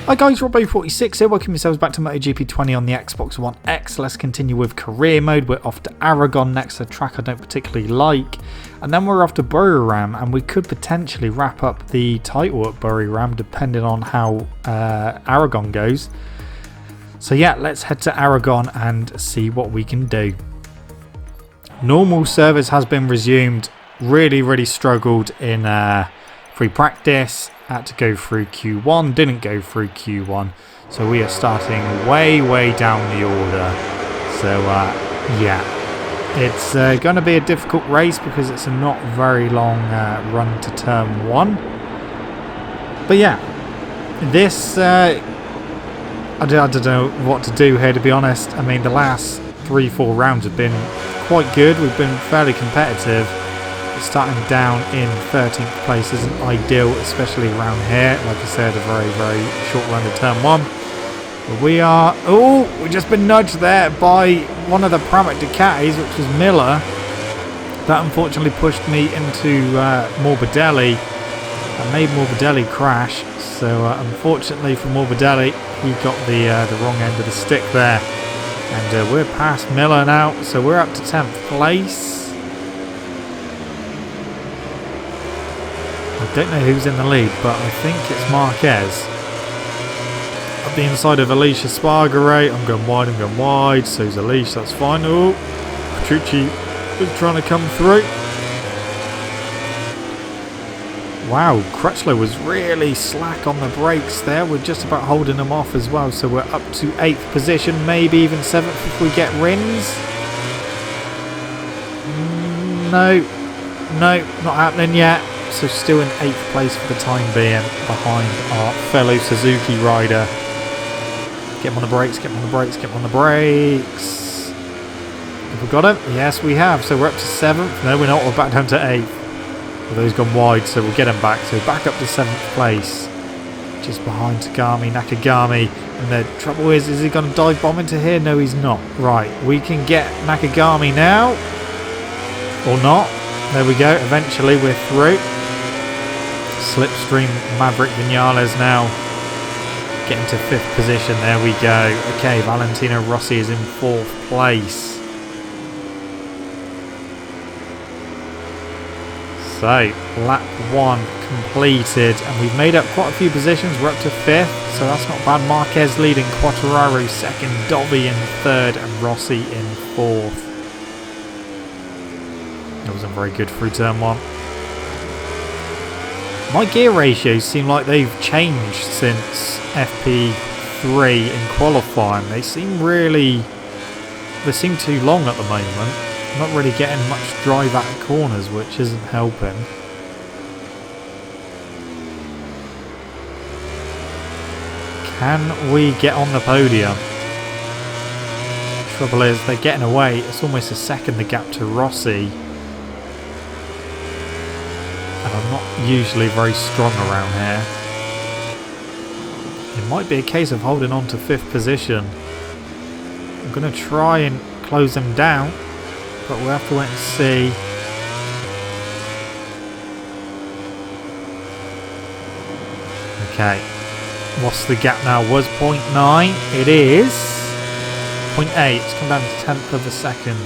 Hi guys, Robbo46 here, welcome yourselves back to MotoGP 20 on the Xbox One X. Let's continue with career mode. We're off to Aragon next, a track I don't particularly like. And then we're off to Buriram, and we could potentially wrap up the title at Buriram depending on how Aragon goes. So yeah, let's head to Aragon and see what we can do. Normal service has been resumed. Really struggled in free practice. Had to go through Q1, didn't go through Q1, so we are starting way down the order. So yeah, it's going to be a difficult race because it's a not very long run to turn 1. But yeah, this I don't know what to do here, to be honest. I mean, the last 3-4 rounds have been quite good. We've been fairly competitive. Starting down in 13th place isn't ideal, especially around here. Like I said, a very short run to turn 1. But we are... Oh, we've just been nudged there by one of the Pramac Ducatis, which was Miller. That unfortunately pushed me into Morbidelli and made Morbidelli crash. So unfortunately for Morbidelli, he got the wrong end of the stick there. And we're past Miller now, so we're up to 10th place. I don't know who's in the lead, but I think it's Marquez. Up the inside of Alicia Spargare. I'm going wide, so's Alicia, that's fine. Oh, Petrucci is trying to come through. Wow, Crutchlow was really slack on the brakes there. We're just about holding them off as well, so we're up to 8th position, maybe even 7th if we get Rins. No, not happening yet. So still in 8th place for the time being, behind our fellow Suzuki rider. Get him on the brakes, get him on the brakes, get him on the brakes. Have we got him? Yes, we have. So we're up to 7th. No, we're not. We're back down to 8th. Although he's gone wide, so we'll get him back. So back up to 7th place. Just behind Nakagami. And the trouble is he going to dive bomb into here? No, he's not. Right, we can get Nakagami now. Or not. There we go. Eventually we're through. Slipstream Maverick Vinales now getting to 5th position. There we go. Okay, Valentino Rossi is in 4th place. So lap 1 completed, and we've made up quite a few positions. We're up to 5th, so that's not bad. Marquez leading, Quartararo 2nd, Dovi in 3rd, and Rossi in 4th. That wasn't very good through turn 1. My gear ratios seem like they've changed since FP3 in qualifying. They seem too long at the moment. I'm not really getting much drive out of corners, which isn't helping. Can we get on the podium? Trouble is, they're getting away. It's almost a second the gap to Rossi. And I'm not usually very strong around here. It might be a case of holding on to 5th position. I'm going to try and close them down, but we'll have to wait and see. Okay, what's the gap now? Was 0.9. It is 0.8. It's come down to 10th of a second.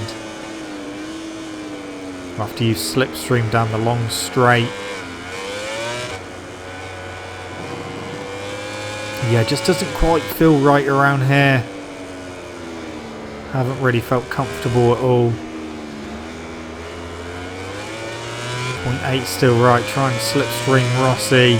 After you slipstream down the long straight. Yeah, just doesn't quite feel right around here. Haven't really felt comfortable at all. 0.8 still right. Try and slipstream Rossi.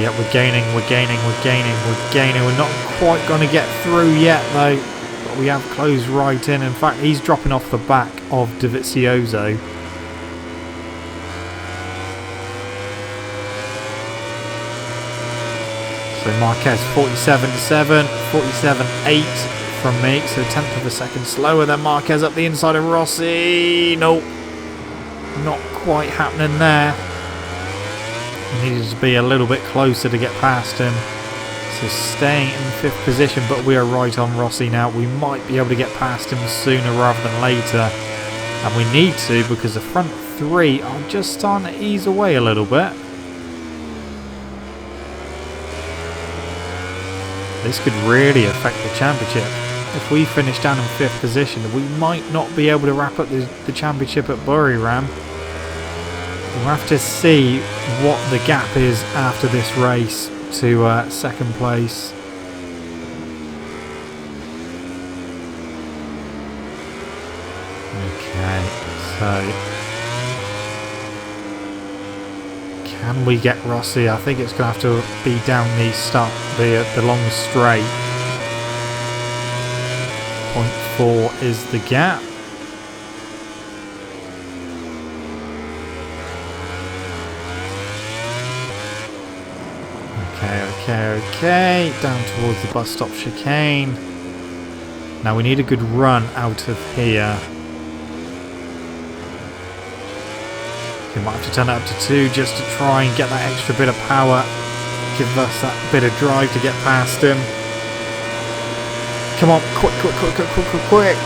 Yeah, we're gaining. We're not quite going to get through yet though. We have closed right in. In fact, he's dropping off the back of Dovizioso. So Marquez 47.7, 47.8 from me. So 10th of a second slower than Marquez up the inside of Rossi. Nope. Not quite happening there. He needed to be a little bit closer to get past him. So staying in 5th position, but we are right on Rossi now. We might be able to get past him sooner rather than later. And we need to, because the front 3 are just starting to ease away a little bit. This could really affect the championship. If we finish down in 5th position, we might not be able to wrap up the championship at Buriram. We'll have to see what the gap is after this race to 2nd place. Okay, so can we get Rossi? I think it's going to have to be down the long straight. 0.4 is the gap. Okay. Down towards the bus stop chicane. Now we need a good run out of here. We might have to turn it up to 2 just to try and get that extra bit of power. Give us that bit of drive to get past him. Come on, quick.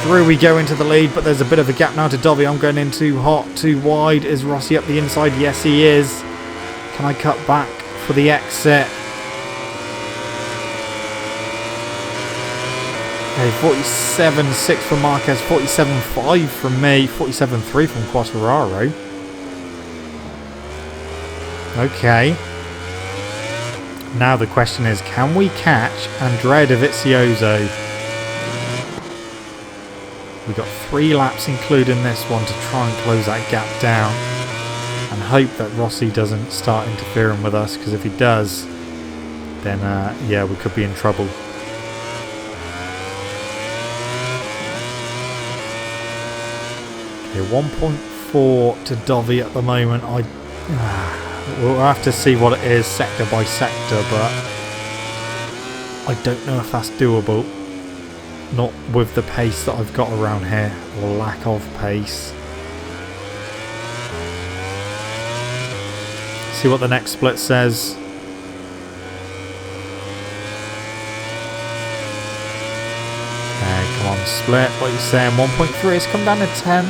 Through we go into the lead, but there's a bit of a gap now to Dovi. I'm going in too hot, too wide. Is Rossi up the inside? Yes, he is. Can I cut back for the exit? Okay, 47.6 from Marquez, 47.5 from me, 47.3 from Quartararo. Okay. Now the question is, can we catch Andrea Dovizioso? We've got 3 laps including this one to try and close that gap down. And hope that Rossi doesn't start interfering with us, because if he does, then yeah, we could be in trouble. Okay, 1.4 to Dovi at the moment. We'll have to see what it is sector by sector, but I don't know if that's doable. Not with the pace that I've got around here, or lack of pace. See what the next split says. Okay, come on, split. What are you saying? 1.3. It's come down to 10.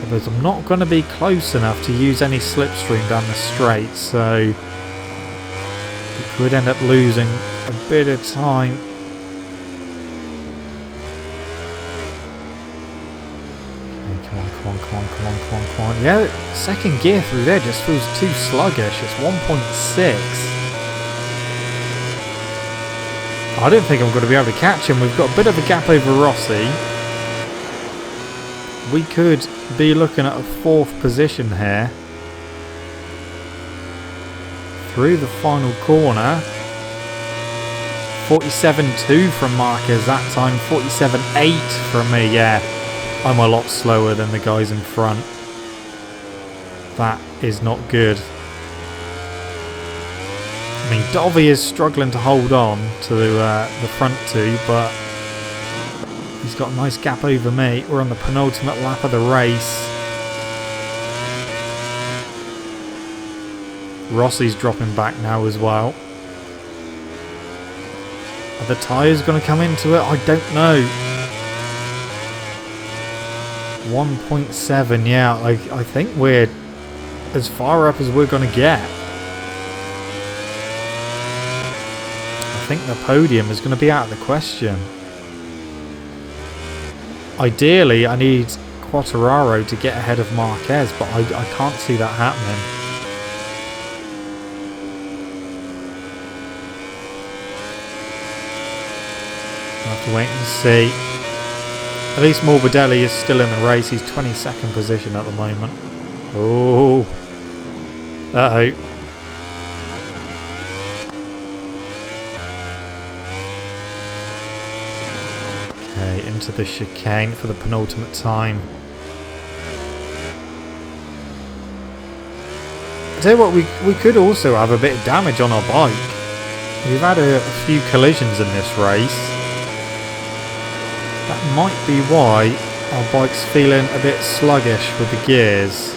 But I'm not going to be close enough to use any slipstream down the straight, so we could end up losing a bit of time. Come on. Yeah, 2nd gear through there just feels too sluggish. It's 1.6. I don't think I'm going to be able to catch him. We've got a bit of a gap over Rossi. We could be looking at a 4th position here. Through the final corner. 47.2 from Marquez that time. 47.8 from me, yeah. I'm a lot slower than the guys in front. That is not good. I mean, Dovi is struggling to hold on to the front 2, but he's got a nice gap over me. We're on the penultimate lap of the race. Rossi's dropping back now as well. Are the tyres going to come into it? I don't know. 1.7, yeah, I think we're as far up as we're going to get. I think the podium is going to be out of the question. Ideally, I need Quartararo to get ahead of Marquez, but I can't see that happening. I'll have to wait and see. At least Morbidelli is still in the race. He's 22nd position at the moment. Oh. Uh-oh. Okay, into the chicane for the penultimate time. I tell you what, we could also have a bit of damage on our bike. We've had a few collisions in this race. That might be why our bike's feeling a bit sluggish with the gears.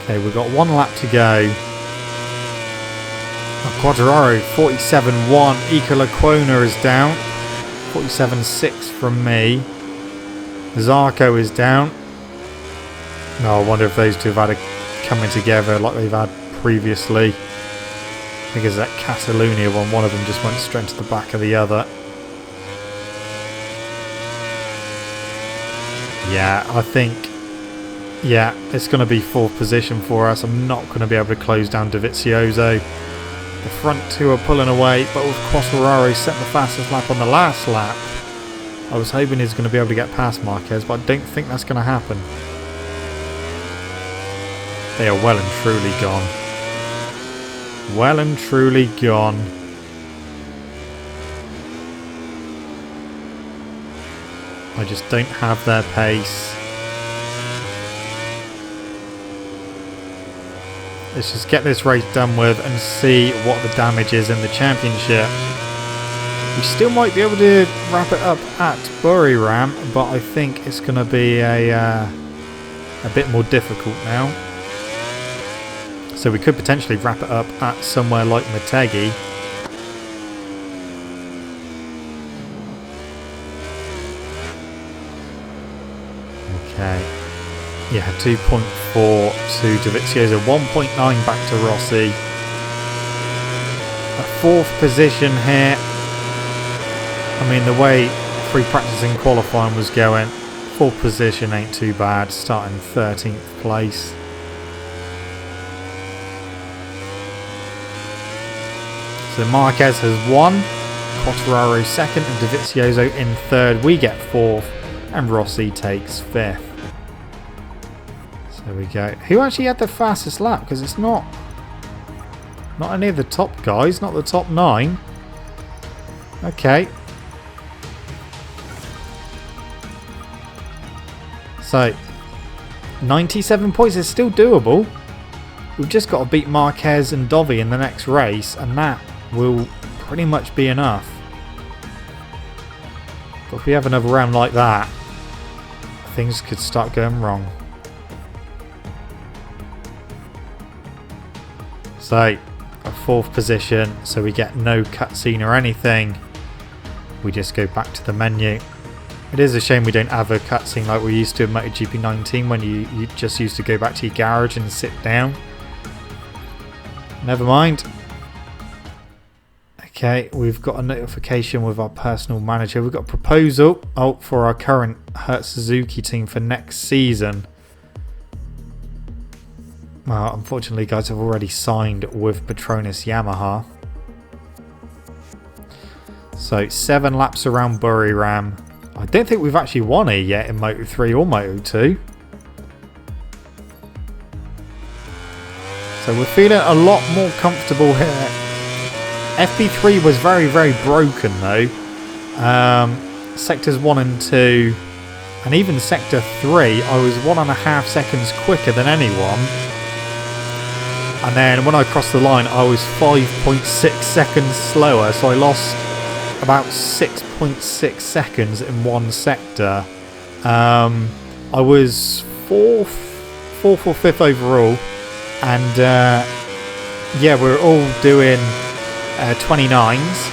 Okay, we've got 1 lap to go. Quartararo 47.1. Ika Laquona is down. 47.6 from me. Zarco is down. No, I wonder if those two have had a coming together like they've had previously. Because that Catalonia one of them just went straight to the back of the other. Yeah, I think, yeah, it's going to be 4th position for us. I'm not going to be able to close down Dovizioso. The front two are pulling away, but with Quartararo setting the fastest lap on the last lap, I was hoping he's going to be able to get past Marquez, but I don't think that's going to happen. They are well and truly gone. Well and truly gone. I just don't have their pace. Let's just get this race done with and see what the damage is in the championship. We still might be able to wrap it up at Buriram, but I think it's going to be a bit more difficult now. So we could potentially wrap it up at somewhere like Motegi. Okay. Yeah, 2.4 to Dovizioso, 1.9 back to Rossi. A 4th position here. I mean, the way free practice and qualifying was going, 4th position ain't too bad, starting 13th place. So Marquez has won, Quartararo 2nd and Dovizioso in 3rd. We get 4th and Rossi takes 5th. So there we go. Who actually had the fastest lap? Because it's not any of the top guys, not the top 9. Okay. So 97 points is still doable. We've just got to beat Marquez and Dovi in the next race, and that will pretty much be enough. But if we have another round like that, things could start going wrong. So, a 4th position, so we get no cutscene or anything. We just go back to the menu. It is a shame we don't have a cutscene like we used to in MotoGP 19 when you just used to go back to your garage and sit down. Never mind. Okay, we've got a notification with our personal manager. We've got a proposal for our current Hertz Suzuki team for next season. Well, unfortunately, guys, have already signed with Petronas Yamaha. So, 7 laps around Buriram. I don't think we've actually won here yet in Moto 3 or Moto 2. So we're feeling a lot more comfortable here. FP3 was very, very broken though. Sectors 1 and 2 and even Sector 3 I was 1.5 seconds quicker than anyone. And then when I crossed the line I was 5.6 seconds slower, so I lost about 6.6 seconds in one sector. I was 4th or 5th overall. And yeah, we're all doing 29s.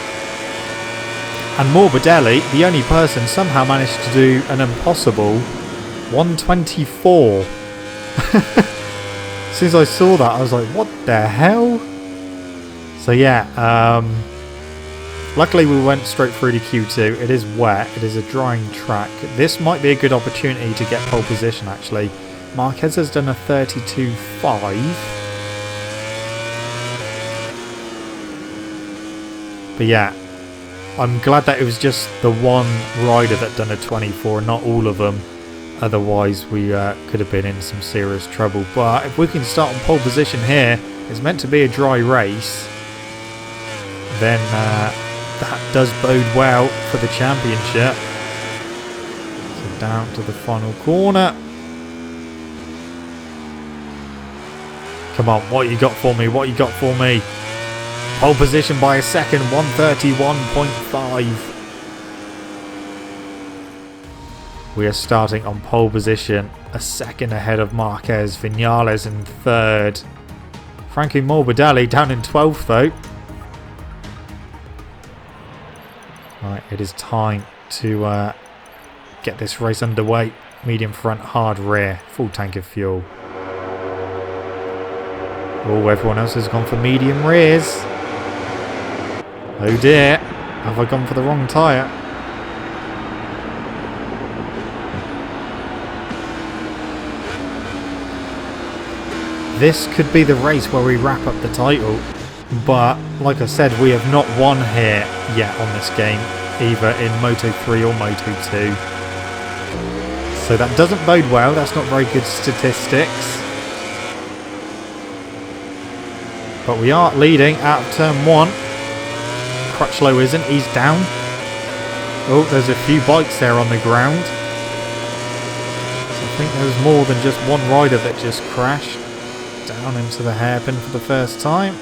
And Morbidelli, the only person, somehow managed to do an impossible 124. As soon as I saw that, I was like, what the hell? So yeah, luckily we went straight through to Q2. It is wet, it is a drying track. This might be a good opportunity to get pole position actually. Marquez has done a 32.5. But yeah, I'm glad that it was just the one rider that done a 24, not all of them. Otherwise, we could have been in some serious trouble. But if we can start on pole position here, it's meant to be a dry race. Then that does bode well for the championship. So down to the final corner. Come on, what you got for me? What you got for me? Pole position by a second, 131.5. We are starting on pole position, a second ahead of Marquez. Vinales in 3rd. Frankie Morbidelli down in 12th though. Right, it is time to get this race underway. Medium front, hard rear, full tank of fuel. Oh, everyone else has gone for medium rears. Oh dear, have I gone for the wrong tyre? This could be the race where we wrap up the title, but like I said, we have not won here yet on this game, either in Moto3 or Moto2. So that doesn't bode well, that's not very good statistics. But we are leading out of turn 1. Crutchlow isn't, he's down. Oh, there's a few bikes there on the ground. So I think there's more than just one rider that just crashed. Down into the hairpin for the first time.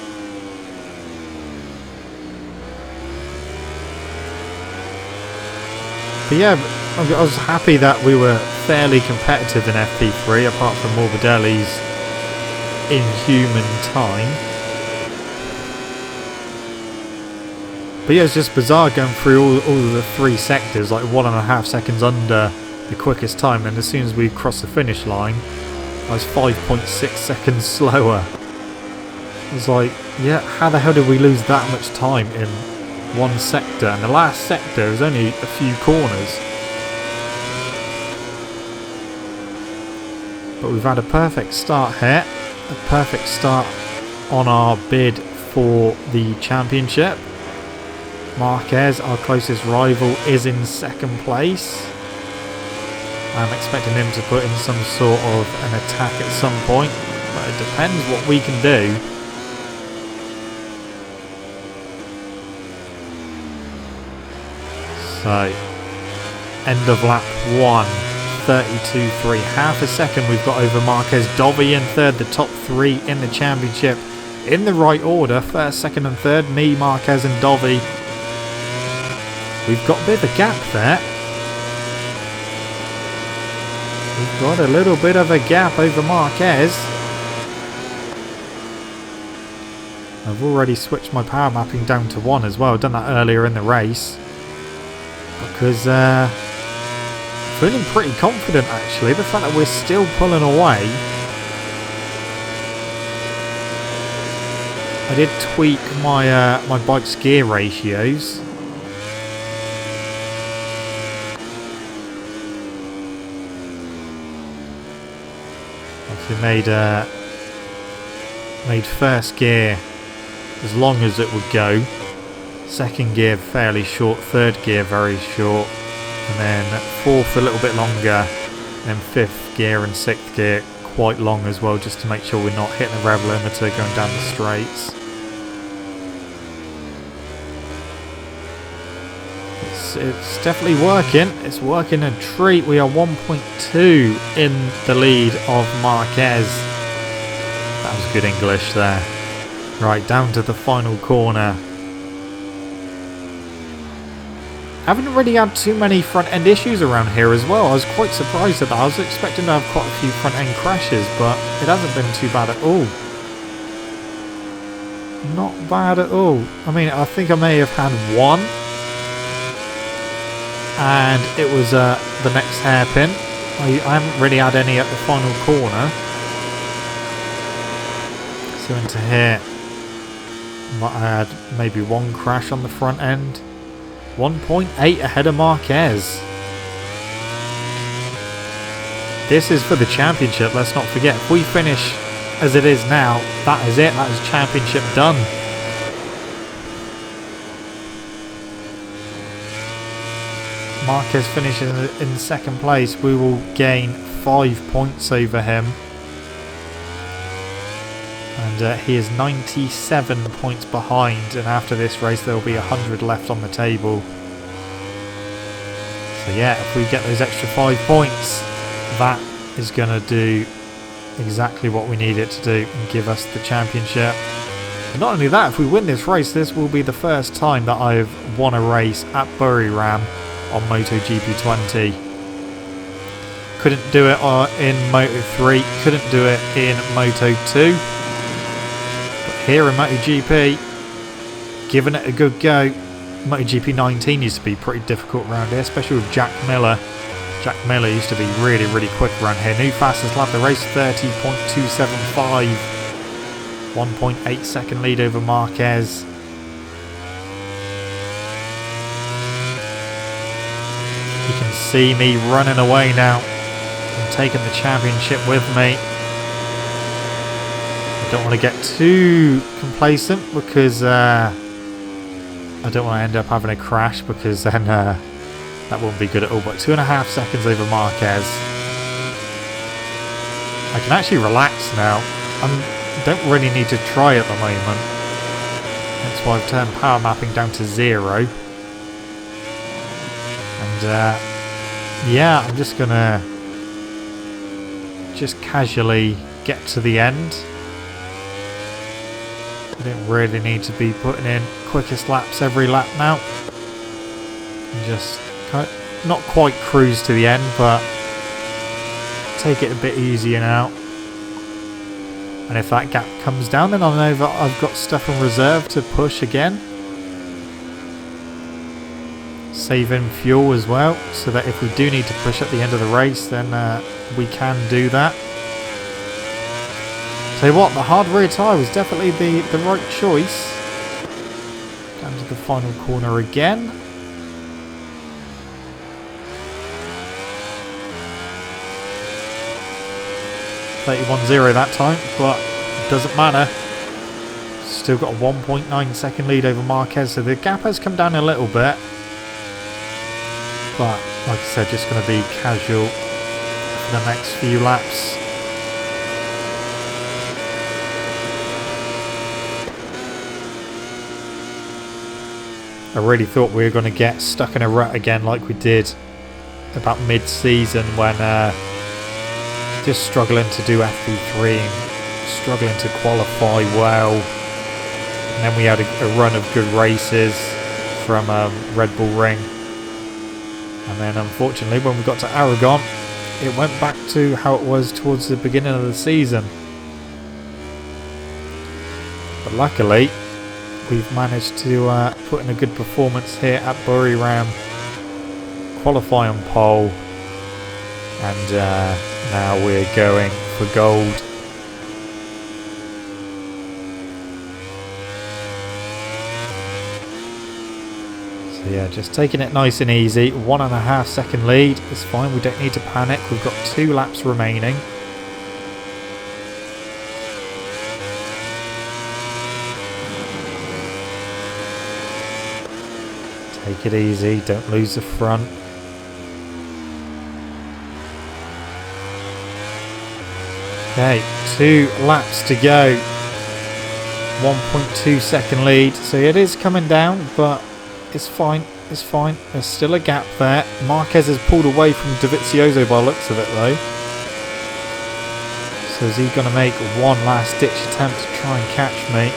But yeah, I was happy that we were fairly competitive in FP3, apart from Morbidelli's inhuman time. But yeah, it's just bizarre going through all of the 3 sectors, like 1.5 seconds under the quickest time, and as soon as we crossed the finish line, I was 5.6 seconds slower. I was like, yeah, how the hell did we lose that much time in one sector? And the last sector is only a few corners. But we've had a perfect start here. A perfect start on our bid for the championship. Marquez, our closest rival, is in 2nd place. I'm expecting him to put in some sort of an attack at some point, but it depends what we can do. So, end of lap 1, 32.3. Half a second we've got over Marquez. Dovi in 3rd, the top 3 in the championship. In the right order, 1st, 2nd and 3rd, me, Marquez and Dovi. We've got a bit of a gap there. We've got a little bit of a gap over Marquez. I've already switched my power mapping down to 1 as well. I've done that earlier in the race. Because feeling pretty confident actually. The fact that we're still pulling away. I did tweak my my bike's gear ratios. We made 1st gear as long as it would go, 2nd gear fairly short, 3rd gear very short, and then 4th a little bit longer, and 5th gear and 6th gear quite long as well, just to make sure we're not hitting the rev limiter going down the straights. It's definitely working. It's working a treat. We are 1.2 in the lead of Marquez. That was good English there. Right, down to the final corner. Haven't really had too many front end issues around here as well. I was quite surprised at that. I was expecting to have quite a few front end crashes, but it hasn't been too bad at all. Not bad at all. I mean, I think I may have had one. And it was the next hairpin. I haven't really had any at the final corner. So into here, I had maybe 1 crash on the front end. 1.8 ahead of Marquez. This is for the championship, let's not forget. If we finish as it is now, that is it. That is championship done. Marquez finishes in 2nd place. We will gain 5 points over him. And he is 97 points behind. And after this race, there will be 100 left on the table. So yeah, if we get those extra 5 points, that is going to do exactly what we need it to do and give us the championship. And not only that, if we win this race, this will be the first time that I've won a race at Buriram on MotoGP 20. Couldn't do it in Moto3, couldn't do it in Moto2. But here in MotoGP, giving it a good go. MotoGP 19 used to be pretty difficult around here, especially with Jack Miller Jack Miller used to be really, really quick around here. New fastest lap of the race, 30.275. 1.8 second lead over Marquez. You can see me running away now. I'm taking the championship with me. I don't want to get too complacent because I don't want to end up having a crash, because then that wouldn't be good at all. But 2.5 seconds over Marquez. I can actually relax now. I don't really need to try at the moment. That's why I've turned power mapping down to 0. And yeah, I'm just gonna casually get to the end. I don't really need to be putting in quickest laps every lap now. Just not quite cruise to the end, but take it a bit easier now. And if that gap comes down, then I'll know that I've got stuff in reserve to push again. Saving fuel as well, so that if we do need to push at the end of the race, then we can do that. Tell you what, the hard rear tyre was definitely the right choice. Down to the final corner again. .31.0 that time, but it doesn't matter. Still got a 1.9 second lead over Marquez, so the gap has come down a little bit. But like I said, just going to be casual for the next few laps. I really thought we were going to get stuck in a rut again like we did about mid-season, when just struggling to do FP3 and struggling to qualify well. And then we had a run of good races from Red Bull Ring. And then unfortunately when we got to Aragon, it went back to how it was towards the beginning of the season. But luckily, we've managed to put in a good performance here at Buriram, qualify on pole, and now we're going for gold. So yeah, just taking it nice and easy. 1.5 second lead. It's fine, we don't need to panic. We've got 2 laps remaining. Take it easy, don't lose the front. Okay, 2 laps to go. 1.2 second lead. So it is coming down, but it's fine. It's fine. There's still a gap there. Marquez has pulled away from Dovizioso by the looks of it, though. So is he going to make one last ditch attempt to try and catch me?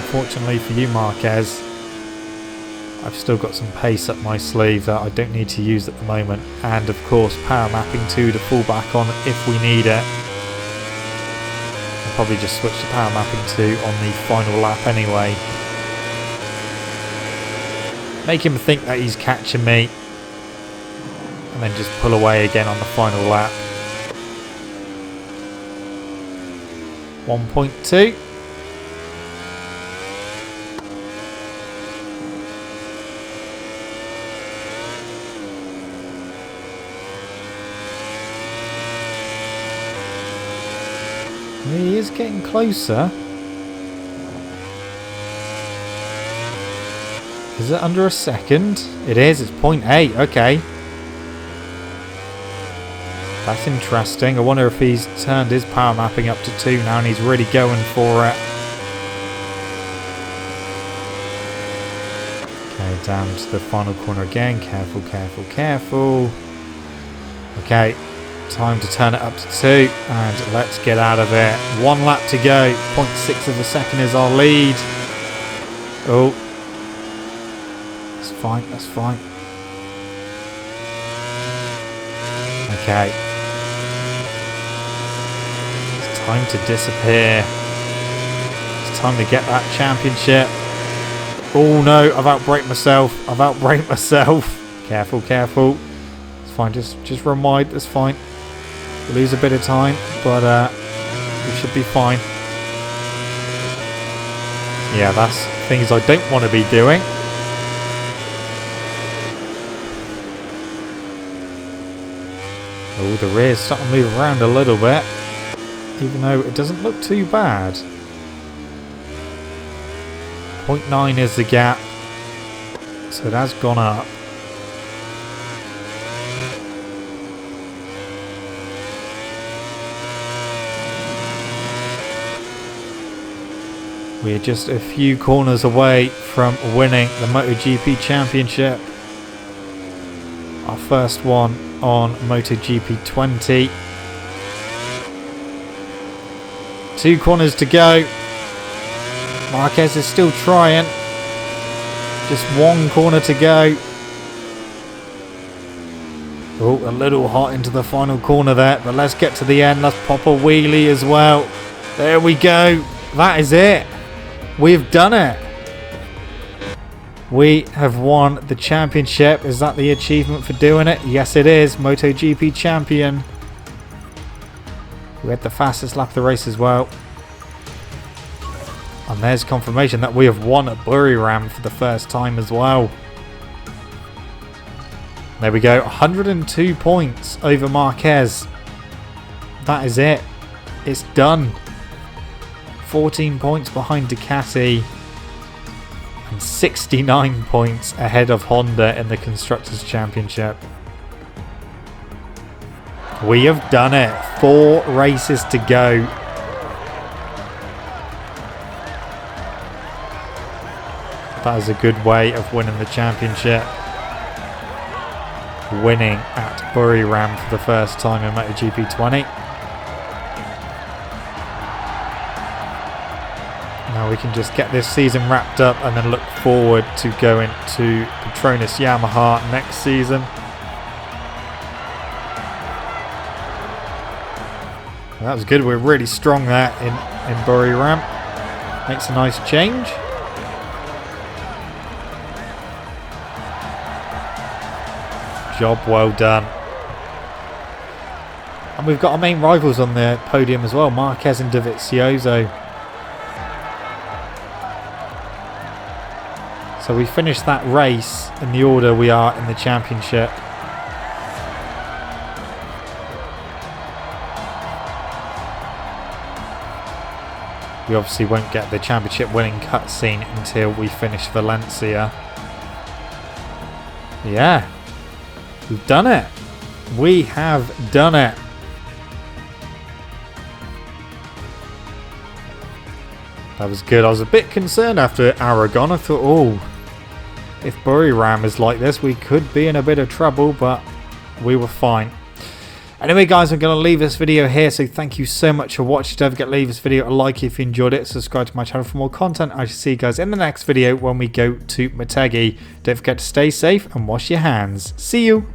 Unfortunately for you, Marquez, I've still got some pace up my sleeve that I don't need to use at the moment. And of course, power mapping 2 to fall back on if we need it. I'll probably just switch to power mapping 2 on the final lap anyway. Make him think that he's catching me. And then just pull away again on the final lap. 1.2. He is getting closer. Is it under a second? It is, it's 0.8, okay. That's interesting. I wonder if he's turned his power mapping up to 2 now and he's really going for it. Okay, down to the final corner again. Careful, careful, careful. Okay. Time to turn it up to 2 and let's get out of it. 1 lap to go. 0.6 of a second is our lead. Oh, that's fine, that's fine. Okay, it's time to disappear. It's time to get that championship. Oh no, I've outbraked myself. I've outbraked myself. Careful, careful. It's fine, just run wide, that's fine. We'll lose a bit of time, but we should be fine. Yeah, that's things I don't want to be doing. Oh, the rear's starting to move around a little bit, even though it doesn't look too bad. 0.9 is the gap, so it has gone up. We're just a few corners away from winning the MotoGP Championship. Our first one on MotoGP 20. 2 corners to go. Marquez is still trying. Just 1 corner to go. Oh, a little hot into the final corner there, but let's get to the end. Let's pop a wheelie as well. There we go. That is it. We've done it. We have won the championship. Is that the achievement for doing it? Yes, it is. MotoGP champion. We had the fastest lap of the race as well. And there's confirmation that we have won at Buriram for the first time as well. There we go. 102 points over Marquez. That is it. It's done. 14 points behind Ducati and 69 points ahead of Honda in the Constructors' Championship. We have done it. 4 races to go. That is a good way of winning the championship. Winning at Buriram for the first time in MotoGP 20. Now we can just get this season wrapped up and then look forward to going to Petronas Yamaha next season. Well, that was good. We're really strong there in Buriram. Makes a nice change. Job well done. And we've got our main rivals on the podium as well, Marquez and Dovizioso. So we finished that race in the order we are in the championship. We obviously won't get the championship winning cutscene until we finish Valencia. Yeah, we've done it. We have done it. That was good. I was a bit concerned after Aragon. I thought, oh, if Buriram is like this, we could be in a bit of trouble, but we were fine. Anyway, guys, I'm going to leave this video here, so thank you so much for watching. Don't forget to leave this video a like if you enjoyed it. Subscribe to my channel for more content. I shall see you guys in the next video when we go to Motegi. Don't forget to stay safe and wash your hands. See you!